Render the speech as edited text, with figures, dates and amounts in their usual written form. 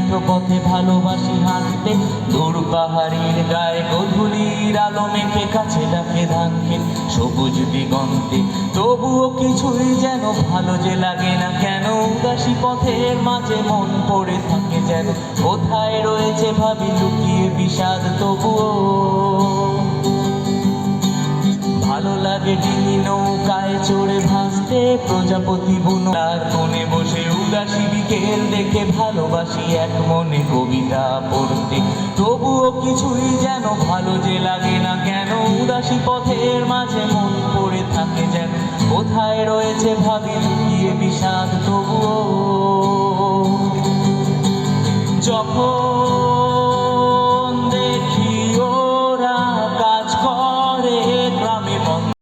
মেঠো পথে ভালোবাসি হাঁটতে, দূর পাহাড়ির গায়ে গোধূলির আলো মেখে কাছে ডাকে ধানকে সবুজ দিগন্তে। তবুও কিছুই যেন ভালো যে লাগে না কেন, উদাসী পথের মাঝে মন পড়ে থাকে যেন কোথায় রয়েছে ভাবি লুকিয়ে বিষাদ। তবুও ভালো লাগে ডিঙি নৌকায় চড়ে ভাসতে, প্রজাপতি বুনার কোণে বসে উদাসী বিকেল দেখে ভালোবাসি এক মনে কবিতা পড়তে। তবুও কিছুই যেন ভালো যে লাগে না কেন, উদাসী পথের মাঝে মন পড়ে থাকে যেন কোথায় রয়েছে ভাবি লুকিয়ে বিষাদ। তবুও যখন